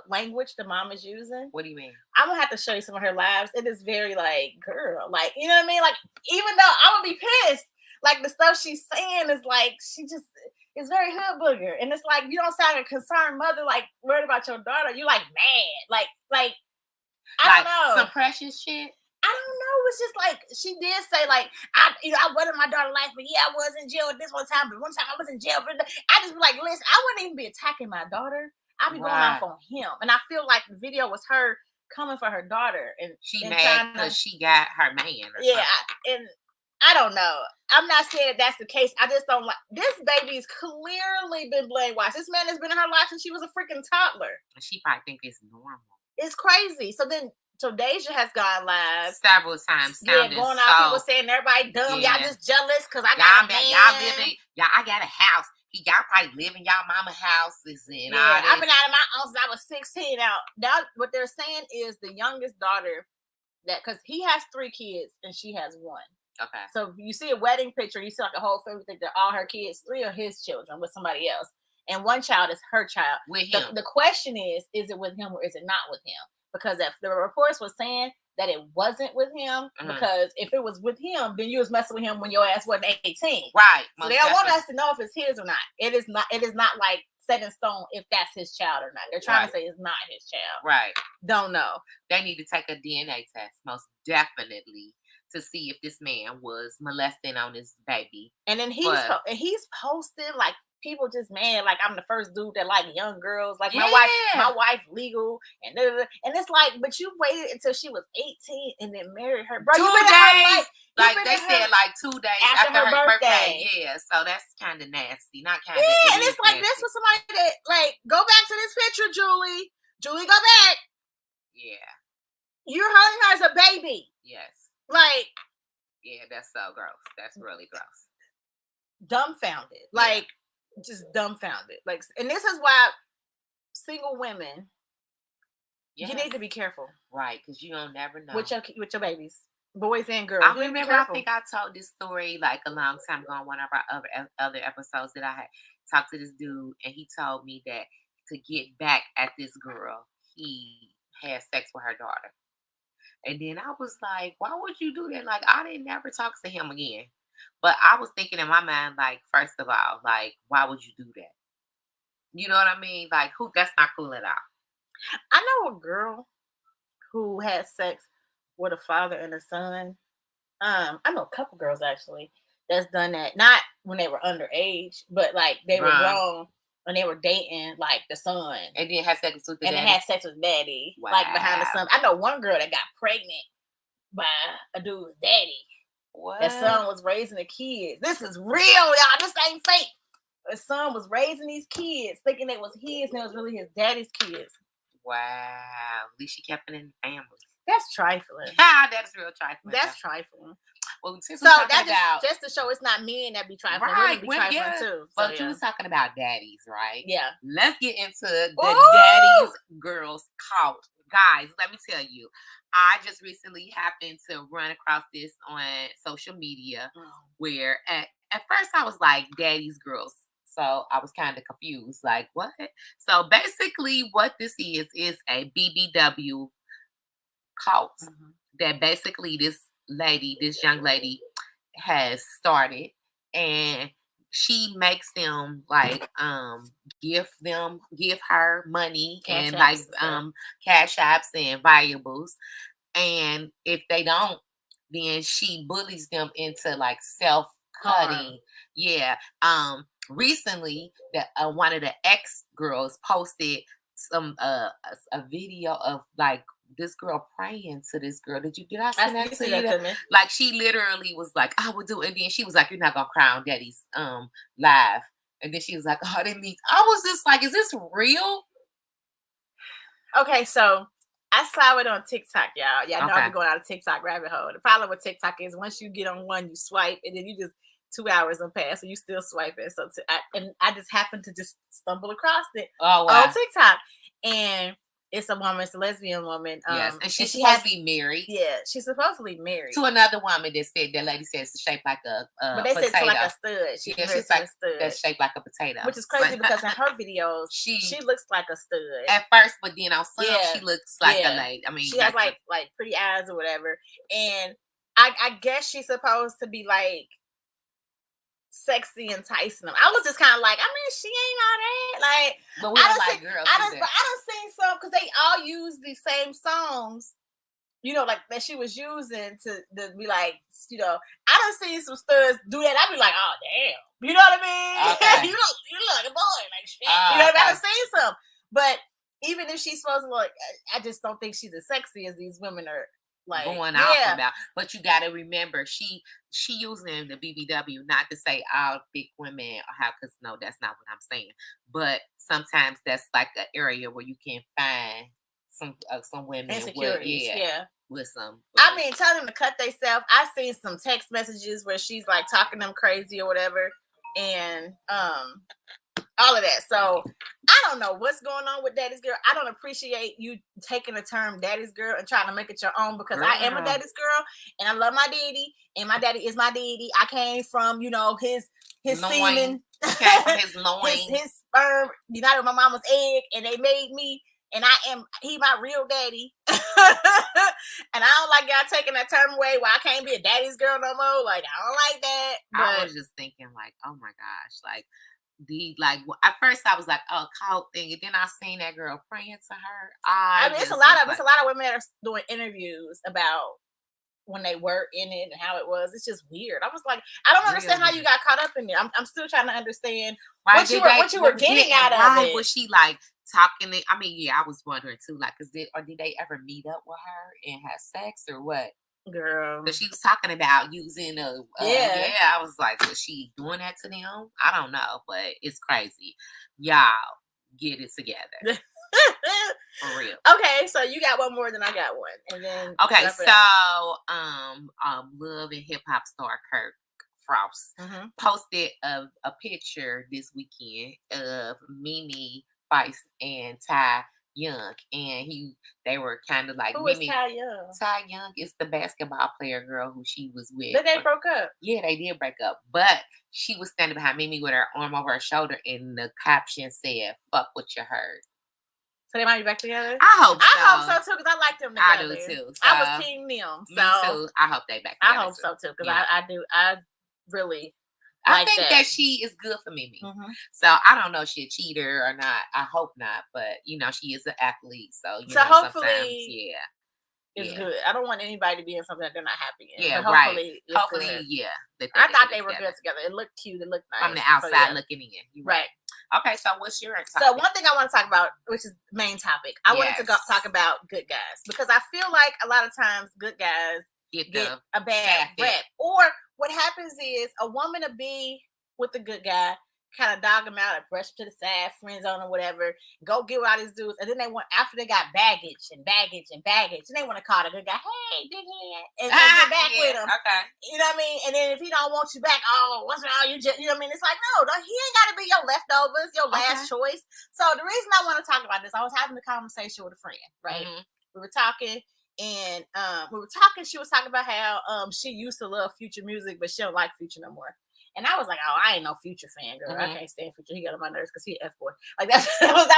language the mom is using. What do you mean? I'm gonna have to show you some of her lives. It is very like, girl, like, you know what I mean? Like, even though I would be pissed, like the stuff she's saying is like, she just is very hood booger. And it's like, you don't sound like a concerned mother, like worried about your daughter. You like mad, like I don't know. Some precious shit. I don't know. It's just like she did say, like, I wasn't my daughter's life, but yeah, I was in jail at this one time. But one time I was in jail. But I just be like, listen, I wouldn't even be attacking my daughter. I'd be going off on him. And I feel like the video was her coming for her daughter, and she mad because she got her man. And I don't know. I'm not saying that's the case. I just don't like this. Baby's clearly been brainwashed. This man has been in her life since she was a freaking toddler. She probably think it's normal. It's crazy. So Deja has gone live several times. Yeah, going out. People saying everybody dumb. Yeah. Y'all just jealous because I got a man. Y'all living. I got a house. Y'all probably live in y'all mama houses and all this. I've been out of my house since I was 16. Now what they're saying is the youngest daughter, that because he has 3 kids and she has 1. Okay. So you see a wedding picture, you see like a whole family, think they're all her kids. 3 are his children with somebody else, and 1 child is her child. With him. The question is it with him or is it not with him? Because if the reports were saying that it wasn't with him, because if it was with him, then you was messing with him when your ass wasn't 18. Right. So they don't want us to know if it's his or not. It is not like set in stone if that's his child or not. They're trying to say it's not his child. Right. Don't know. They need to take a DNA test, most definitely, to see if this man was molesting on his baby. And then he's posting like people just mad, like I'm the first dude that like young girls, like my wife legal, and it's like, but you waited until she was 18 and then married her, bro. 2 days, like they said, like 2 days after her birthday. Yeah, so that's kind of nasty, not kind of. Yeah, and it's like this was somebody that like go back to this picture, Julie. Julie, go back. Yeah, you're hurting her as a baby. Yes, like yeah, that's so gross. That's really gross. Dumbfounded, like. Just dumbfounded, like, and this is why single women, you need to be careful, right? Because you don't never know with your babies, boys and girls. I remember, I think I told this story like a long time ago on one of our other episodes that I had talked to this dude, and he told me that to get back at this girl, he had sex with her daughter, and then I was like, why would you do that? Like, I didn't never talk to him again. But I was thinking in my mind, like, first of all, like, why would you do that? You know what I mean? Like, that's not cool at all. I know a girl who had sex with a father and a son. I know a couple girls actually. that's done that. Not when they were underage, but like they were grown when they were dating like the son. And then had sex with the daddy. And they had sex with daddy. Wow. Like behind the son. I know one girl that got pregnant by a dude's daddy. What? That son was raising the kids. This is real, y'all. This ain't fake. The son was raising these kids, thinking they was his, and it was really his daddy's kids. Wow. At least she kept it in the family. That's trifling. That's real trifling. That's trifling. Well, since so that just to show it's not men that be trifling, right? Be trifling too. So, but you was talking about daddies, right? Yeah. Let's get into the daddies girls cult. Guys, let me tell you, I just recently happened to run across this on social media where at first I was like, daddies girls. So I was kind of confused, like what? So basically what this is a BBW cult that basically this young lady has started, and she makes them like give her money and like cash apps and valuables, and if they don't, then she bullies them into like self-cutting. Yeah. Recently that one of the ex girls posted some a video of like this girl praying to this girl. Did I send that to you? Like she literally was like, I would do, and then she was like, you're not gonna cry on daddy's live. And then she was like, oh, that means I was just like, is this real? Okay, so I saw it on TikTok, y'all. Y'all know I'm going out of TikTok rabbit hole. The problem with TikTok is once you get on one, you swipe, and then you just 2 hours will pass, and you still swiping. So I just happened to just stumble across it on TikTok, and it's a woman, it's a lesbian woman. Yes, and she's supposed to be married. Yeah, she's supposedly married to another woman that lady says it's shaped like a but they potato. said it's like a stud. She's like a stud that's shaped like a potato, which is crazy because in her videos she looks like a stud at first, but then on some she looks like a lady. I mean, she has like pretty eyes or whatever, and I guess she's supposed to be like sexy, enticing them. I was just kind of like, I mean, she ain't all that. Like, but we don't like girls. I done seen some because they all use these same songs, you know, like that she was using to be like, you know, I done seen some studs do that. I'd be like, oh damn, you know what I mean? Okay. you look a boy, like shit. You know, I done seen some, but even if she's supposed to look, I just don't think she's as sexy as these women are. Like, going off about, but you got to remember she using the BBW, not to say all big women have, because no, that's not what I'm saying. But sometimes that's like an area where you can find some women with some. I mean, tell them to cut themselves. I've seen some text messages where she's like talking them crazy or whatever, and all of that. So I don't know what's going on with daddy's girl. I don't appreciate you taking the term daddy's girl and trying to make it your own, because I am a daddy's girl and I love my daddy, and my daddy is my daddy. I came from, you know, his semen, his loin, his sperm united with my mama's egg, and they made me, and he my real daddy. And I don't like y'all taking that term away where I can't be a daddy's girl no more. Like, I don't like that. I was just thinking like, oh my gosh, like at first I was like, oh, cult thing, and then I seen that girl praying to her. I mean, it's a lot of women that are doing interviews about when they were in it and how it was. It's just weird. I was like, I don't understand how you got caught up in it. I'm still trying to understand what you were getting out of it. Was she like talking? I mean, yeah, I was wondering too. Like, did they ever meet up with her and have sex or what? Girl, because she was talking about using I was like, was she doing that to them? I don't know, but it's crazy. Y'all get it together. For real. Okay, so you got one more than I got one, and then love and hip hop star Kirk Frost posted a picture this weekend of Mimi Feist and Ty Young, and they were kind of like, who is Ty Young? Ty Young is the basketball player girl who she was with. But they broke up. Yeah, they did break up. But she was standing behind Mimi with her arm over her shoulder, and the caption said, "Fuck what you heard." So they might be back together. I hope so too, because I like them together. I do too. So, I was team them. So me too. I hope they back together. I hope so too, because I do. I really. I think that she is good for Mimi. So I don't know if she's a cheater or not. I hope not, but you know, she is an athlete. So hopefully, is good. I don't want anybody to be in something that they're not happy in. Yeah, but hopefully it's hopefully, good. yeah. I thought they were good together. It looked cute. It looked nice. From the outside looking in. You're right. Okay, so what's your topic? So one thing I want to talk about, which is the main topic, I wanted to talk about good guys. Because I feel like a lot of times good guys get a bad rep. Or what happens is a woman will be with a good guy, kind of dog him out, or brush him to the side, friend zone or whatever, go get with all these dudes, and then they want, after they got baggage, and they want to call the good guy, hey, big head, and get back with him. Okay. You know what I mean? And then if he don't want you back, oh, what's wrong? You just, you know what I mean? It's like, no, he ain't got to be your leftovers, your last choice. So the reason I want to talk about this, I was having a conversation with a friend, right? Mm-hmm. We were talking, and she was talking about how she used to love Future music, but she don't like Future no more. And I was like, oh, I ain't no Future fan, girl. Mm-hmm. I can't stand Future. He got on my nerves because he an F-boy. Like that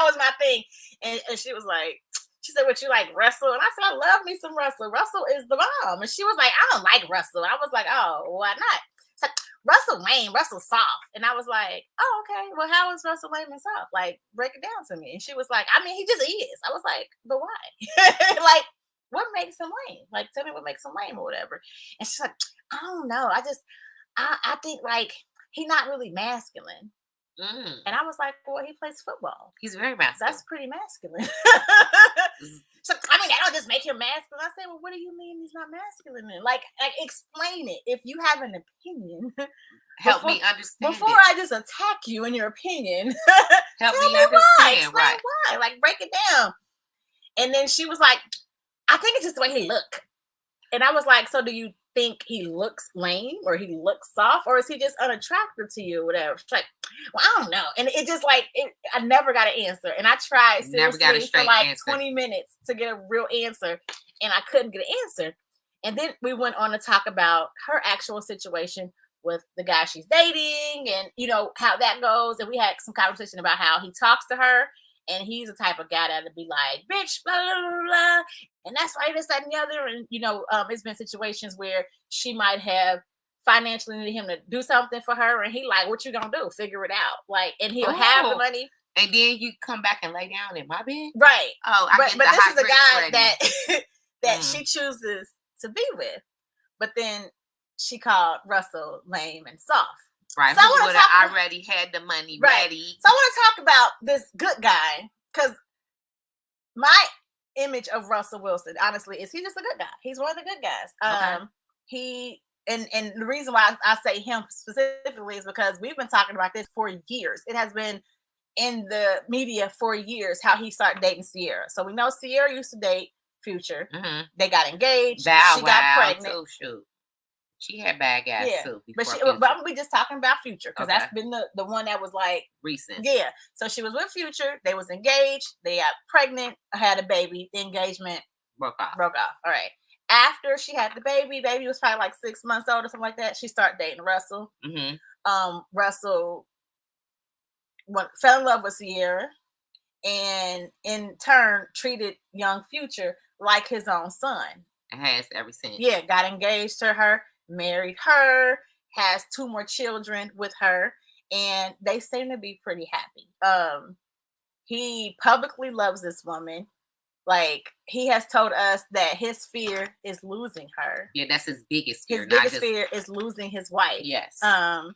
was my thing. And she was like, she said, what, you like Russell? And I said, I love me some Russell. Russell is the bomb. And she was like, I don't like Russell. I was like, oh, why not? She's like, Russell lame, Russell soft. And I was like, oh, okay. Well, how is Russell lame and soft? Like, break it down to me. And she was like, I mean, he just is. I was like, but why? Like, what makes him lame? Like, tell me what makes him lame or whatever. And she's like, I don't know. I think like he's not really masculine. And I was like, well, he plays football. He's very masculine. That's pretty masculine. So I mean, that don't just make him masculine. I said, well, what do you mean he's not masculine then? Like explain it. If you have an opinion, help me understand. Before I just attack you in your opinion, help tell me understand. Explain why. Like break it down. And then she was like, I think it's just the way he look. And I was like, so do you think he looks lame or he looks soft or is he just unattractive to you or whatever? She's like, well, I don't know. And it just like, I never got an answer. And I tried seriously for like 20 minutes to get a real answer and I couldn't get an answer. And then we went on to talk about her actual situation with the guy she's dating and, you know, how that goes. And we had some conversation about how he talks to her. And he's the type of guy that'll be like, bitch, blah, blah, blah, blah. And that's why this, that, and the other. And, you know, it's been situations where she might have financially needed him to do something for her. And he like, what you gonna do? Figure it out. Like, and he'll have the money. And then you come back and lay down in my bed? Right. Oh, but this is a guy that she chooses to be with. But then she called Russell lame and soft. Right, so who would have already had the money ready. So I want to talk about this good guy because my image of Russell Wilson, honestly, is he's just a good guy. He's one of the good guys. He and the reason why I say him specifically is because we've been talking about this for years. It has been in the media for years how he started dating Sierra. So we know Sierra used to date Future. Mm-hmm. They got engaged. She got pregnant. Oh, shoot. She had bad guys too. But we just talking about Future because that's been the one that was like recent. Yeah. So she was with Future. They was engaged. They got pregnant. Had a baby. The engagement broke off. All right. After she had the baby was probably like 6 months old or something like that. She started dating Russell. Mm-hmm. Russell fell in love with Sierra, and in turn treated young Future like his own son. It has ever since. Yeah. Got engaged to her. Married her, has 2 more children with her, and they seem to be pretty happy. He publicly loves this woman. Like, he has told us that his fear is losing her. Yeah, that's his biggest fear. His biggest fear is losing his wife. Yes. And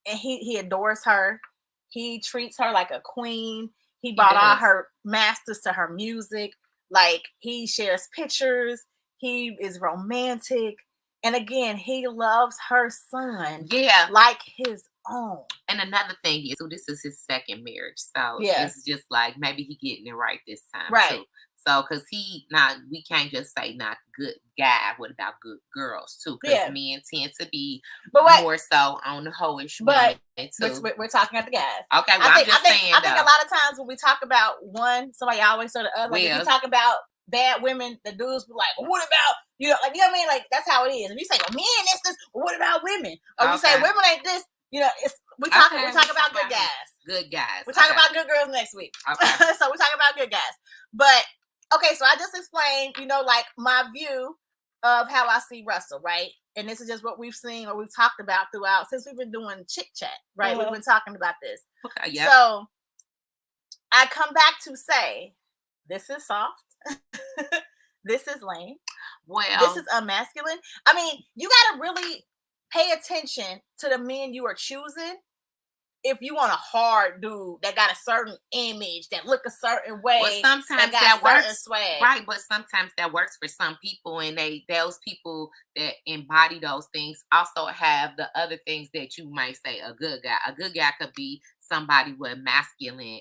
he adores her. He treats her like a queen. He bought all her masters to her music. Like, he shares pictures. He is romantic. And again, he loves her son. Yeah. Like his own. And another thing is, so this is his second marriage. So it's just like maybe he getting it right this time. Right. Too. So, because we can't just say not good guy. What about good girls too? Because men tend to be more so on the hoish. But we're talking about the guys. Okay, well, I think a lot of times when we talk about one, somebody always sort of other. Like if you talk about bad women, the dudes be like, well, what about, you know what I mean? Like, that's how it is. If you say, well, men, this, well, what about women? Or you say, women ain't this, you know, we talk about good guys. Good guys. We're talking about good girls next week. Okay. So we're talking about good guys. But, okay, so I just explained, you know, like my view of how I see Russell, right? And this is just what we've seen or we've talked about throughout, since we've been doing chit chat, right? Mm-hmm. We've been talking about this. Okay, yeah. So I come back to say, this is soft. this is lame. Well, this is unmasculine. I mean, you gotta really pay attention to the men you are choosing. If you want a hard dude that got a certain image, that look a certain way, well, sometimes that works, swag. Right? But sometimes that works for some people, and those people that embody those things also have the other things that you might say a good guy. A good guy could be somebody with masculine,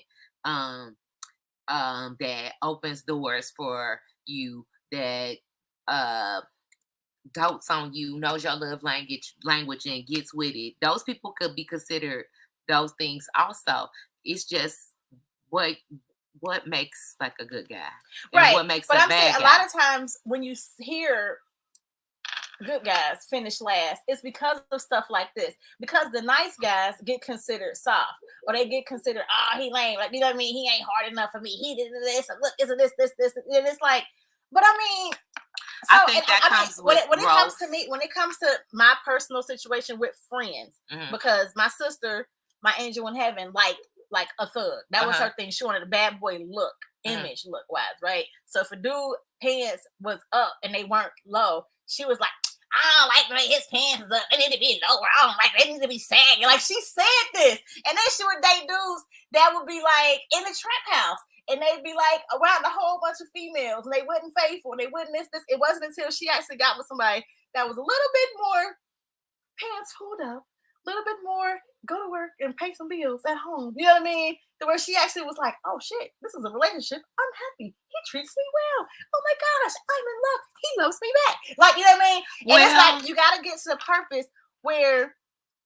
that opens doors for you, that dotes on you, knows your love language, and gets with it. Those people could be considered those things also. It's just what makes like a good guy, and right? What makes but a I'm bad saying guy. a lot of times when you hear good guys finish last, it's because of stuff like this. Because the nice guys get considered soft, or they get considered, oh, he lame. Like, you know what I mean? He ain't hard enough for me. He did this. Look, isn't this. And it's like, but I mean, so, I think that comes with when it comes to me, when it comes to my personal situation with friends, because my sister, my angel in heaven, like a thug. That was her thing. She wanted a bad boy look, image look wise, right? So if a dude pants was up and they weren't low, she was like, I don't like the way his pants is up. They need to be lower. I don't like they need to be sagging. Like, she said this. And then she would date dudes that would be like in the trap house. And they'd be like around a whole bunch of females. And they wouldn't faithful. And they wouldn't this. It wasn't until she actually got with somebody that was a little bit more pants pulled up, a little bit more go to work and pay some bills at home. You know what I mean? To where she actually was like, oh shit, this is a relationship. I'm happy. He treats me well. Oh my gosh, I'm in love. He loves me back. Like, you know what I mean? And it's like, you got to get to the purpose where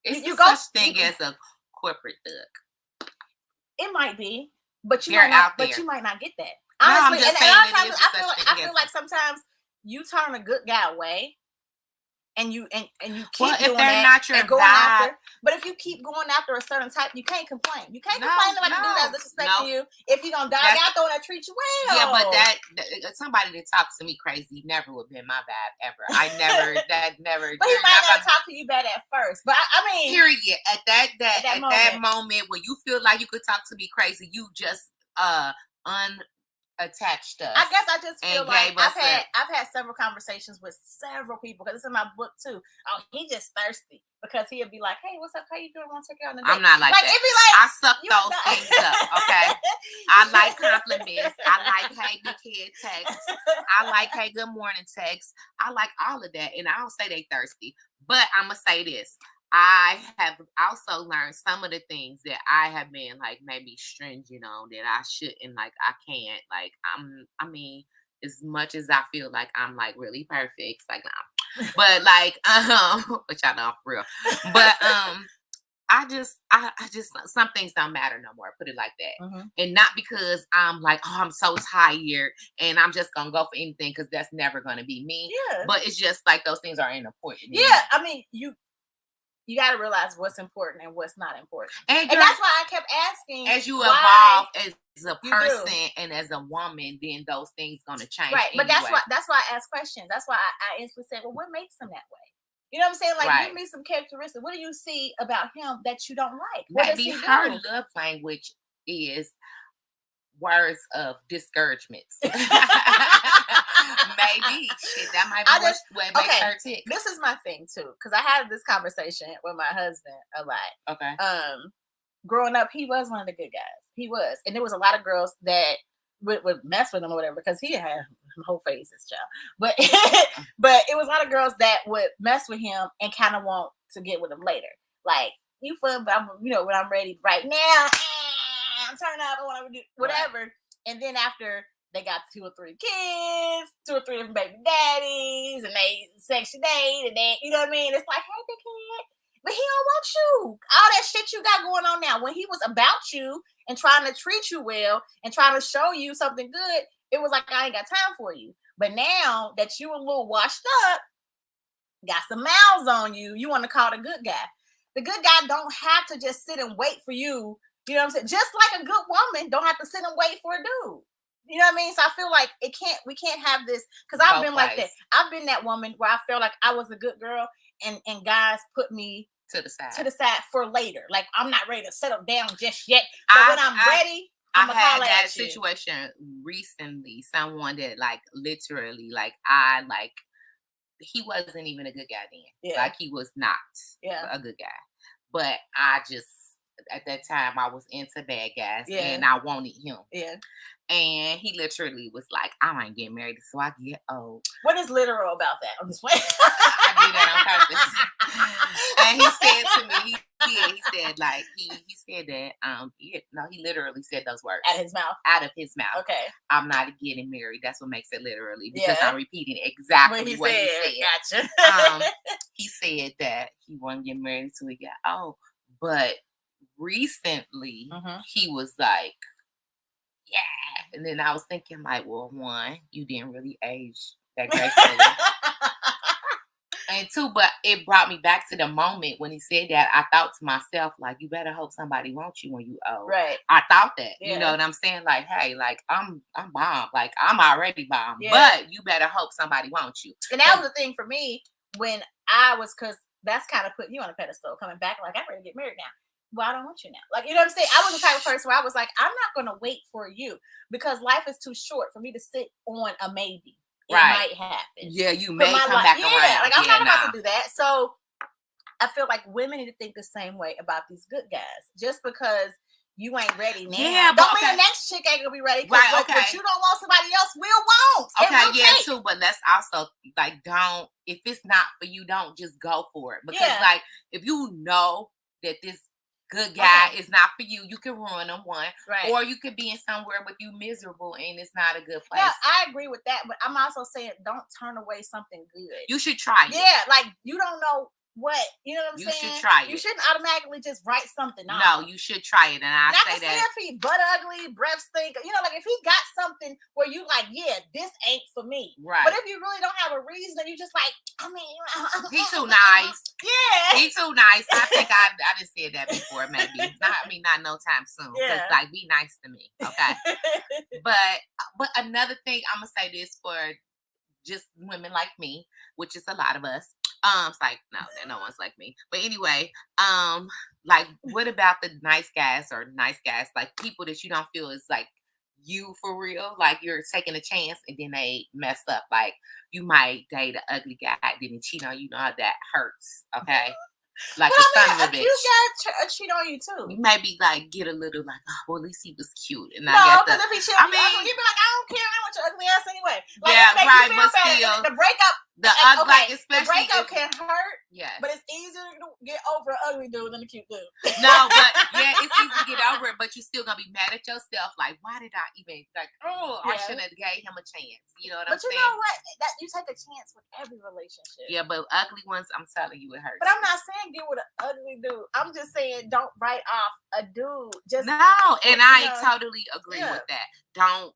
you go. Such thing as a corporate thug. It might be, but you might not get that. Honestly, no, I feel like sometimes you turn a good guy away. And you keep doing that and going after. But if you keep going after a certain type, you can't complain. You can't complain about the dude that's disrespecting you if you're gonna dog out there and treat you well. Yeah, but that somebody that talks to me crazy never would have been my vibe ever. I never that never. But he might not talk to you bad at first. But I mean, period. At that moment when you feel like you could talk to me crazy, you just attached us. I guess I just feel like I've had several conversations with several people, because it's in my book too. Oh, he just thirsty, because he'll be like, hey, what's up? How you doing? Want to take you out on a date? I'm not like that. It'd be like, I suck those things up, okay? I like compliments. I like, hey, big head texts. I like, hey, good morning texts. I like all of that. And I don't say they thirsty. But I'm going to say this. I have also learned some of the things that I have been like maybe stringent on that I shouldn't, like I can't, like I mean, as much as I feel like I'm like really perfect, it's like no. But like which I know for real. But I just some things don't matter no more, put it like that. And not because I'm like, oh, I'm so tired and I'm just gonna go for anything, because that's never gonna be me. Yeah. But it's just like those things are important. Yeah, I mean, you got to realize what's important and what's not important. And that's why I kept asking. As you evolve as a person and as a woman, then those things going to change. Right. But anyway. that's why I ask questions. That's why I instantly said, well, what makes him that way? You know what I'm saying? Like, give me some characteristics. What do you see about him that you don't like? What does he do? Her love language is words of discouragements. Maybe shit, that might be what makes her tick. This is my thing too, because I had this conversation with my husband a lot. Okay. Growing up, he was one of the good guys. He was, and there was a lot of girls that would mess with him or whatever, because he had a whole face, this child. But but it was a lot of girls that would mess with him and kind of want to get with him later. Like, you fun, but I'm, when I'm ready right now, I'm turning up, I want to do whatever. Right. And then after they got 2 or 3 kids, 2 or 3 different baby daddies, and they sexy date, and then, you know what I mean? It's like, hey, big kid, but he don't want you. All that shit you got going on now. When he was about you and trying to treat you well and trying to show you something good, it was like, I ain't got time for you. But now that you a little washed up, got some miles on you, you want to call the good guy. The good guy don't have to just sit and wait for you. You know what I'm saying? Just like a good woman don't have to sit and wait for a dude. You know what I mean? So I feel like we can't have this, because I've been like that. I've been that woman where I felt like I was a good girl and guys put me to the side for later. Like, I'm not ready to settle down just yet. But when I'm ready, I had that situation recently. Someone that like literally like he wasn't even a good guy then. Yeah. Like he was not a good guy. But I just at that time I was into bad guys and I wanted him. Yeah. And he literally was like, I ain't getting married, so I get old. What is literal about that? I'm just waiting. I did that on purpose. And he said to me, he said like he said that he literally said those words. Out of his mouth. Okay. I'm not getting married. That's what makes it literally because I'm repeating exactly what he said. Gotcha. He said that he wasn't getting married until he got old. But recently he was like, yeah. And then I was thinking like, well, one, you didn't really age that gracefully. And two, but it brought me back to the moment when he said that. I thought to myself, like, you better hope somebody wants you when you old. Right. I thought that. You know what I'm saying? Like, hey, like I'm bomb. Like I'm already bomb. Yeah. But you better hope somebody wants you. And that was the thing for me when I was, because that's kind of putting you on a pedestal, coming back like, I'm ready to get married now. Well, I don't want you now. Like, you know what I'm saying? I was the type of person where I was like, I'm not going to wait for you because life is too short for me to sit on a maybe. It might happen. Yeah, you may come back around. Like, I'm not about to do that. So I feel like women need to think the same way about these good guys. Just because you ain't ready now. Yeah, don't mean the next chick ain't gonna be ready. Right, what you don't want, somebody else will want. Okay, yeah, too. But let's also like if it's not for you, don't just go for it. Because like if you know that this good guy is not for you, you can ruin them or you could be in somewhere with you miserable and it's not a good place. Yeah, I agree with that, but I'm also saying don't turn away something good. You should try it. Yeah, like you don't know what, you know what I'm saying? You should try it. You shouldn't automatically just write something off. No, you should try it. And I say that. If he butt ugly, breath stink, you know, like if he got something where you like, yeah, this ain't for me. Right. But if you really don't have a reason, you just like, I mean, he's too nice. Yeah. He's too nice. I think I just said that before, maybe. Not no time soon. Because like be nice to me. Okay. But another thing, I'm gonna say this for just women like me, which is a lot of us. It's like no one's like me. But anyway, like what about the nice guys like people that you don't feel is like you for real, like you're taking a chance and then they mess up. Like you might date an ugly guy, then cheat on you. Know how that hurts, okay? Like the son of a bitch. You got cheat on you too. You maybe like get a little like, oh, well, at least he was cute. And no, because if he cheat on you, you'd be like, I don't care. I want your ugly ass anyway. Like, yeah, right, but still, the breakup. Especially the breakup can hurt. Yeah, but it's easier to get over an ugly dude than a cute dude. No, but yeah, it's easy to get over it. But you're still gonna be mad at yourself. Like, why did I even I should have gave him a chance. You know what I'm saying? But you know what? That you take a chance with every relationship. Yeah, but ugly ones, I'm telling you, it hurts. But I'm not saying get with an ugly dude. I'm just saying don't write off a dude. Just and I totally agree with that. Don't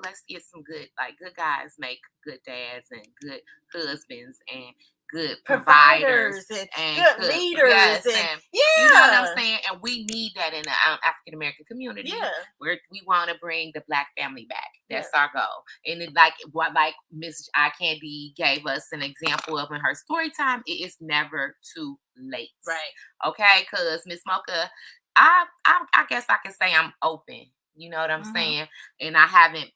let's get some good guys make good dads and good husbands and good providers and good leaders and you know what I'm saying. And we need that in the African American community. Yeah, where we want to bring the Black family back. That's our goal. And it, like Miss I Candy gave us an example of in her story time, it is never too late. Right? Okay, because Miss Mocha, I guess I can say I'm open. You know what I'm saying? And I haven't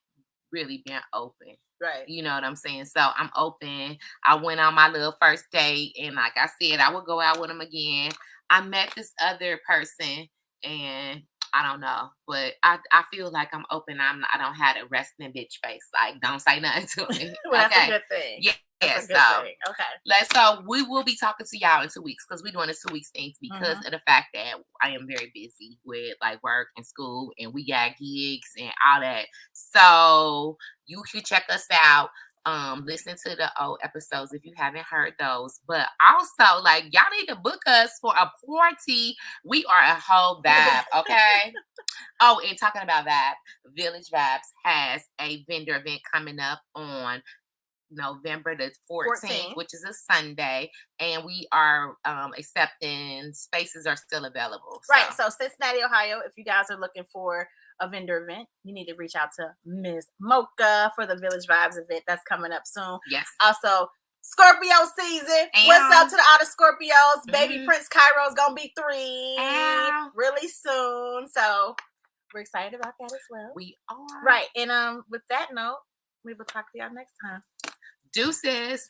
really been open. Right. You know what I'm saying? So I'm open. I went on my little first date and like I said, I would go out with him again. I met this other person and I don't know, but I feel like I'm open. I don't have a resting bitch face. Like don't say nothing to me. Well, that's a good thing. Yeah. Yeah, so okay. So we will be talking to y'all in 2 weeks because we're doing a 2 weeks thing because of the fact that I am very busy with like work and school and we got gigs and all that. So you can check us out. Listen to the old episodes if you haven't heard those. But also, like, y'all need to book us for a party. We are a whole vibe, okay? Oh, and talking about that, Village Vibes has a vendor event coming up on November the 14th, which is a Sunday, and we are accepting spaces are still available. Right. So Cincinnati, Ohio, if you guys are looking for a vendor event, you need to reach out to Miss Mocha for the Village Vibes event that's coming up soon. Yes. Also, Scorpio season. What's up to the other Scorpios? Baby Prince Cairo's gonna be 3 really soon. So we're excited about that as well. We are. Right. And with that note, we will talk to y'all next time. Deuces.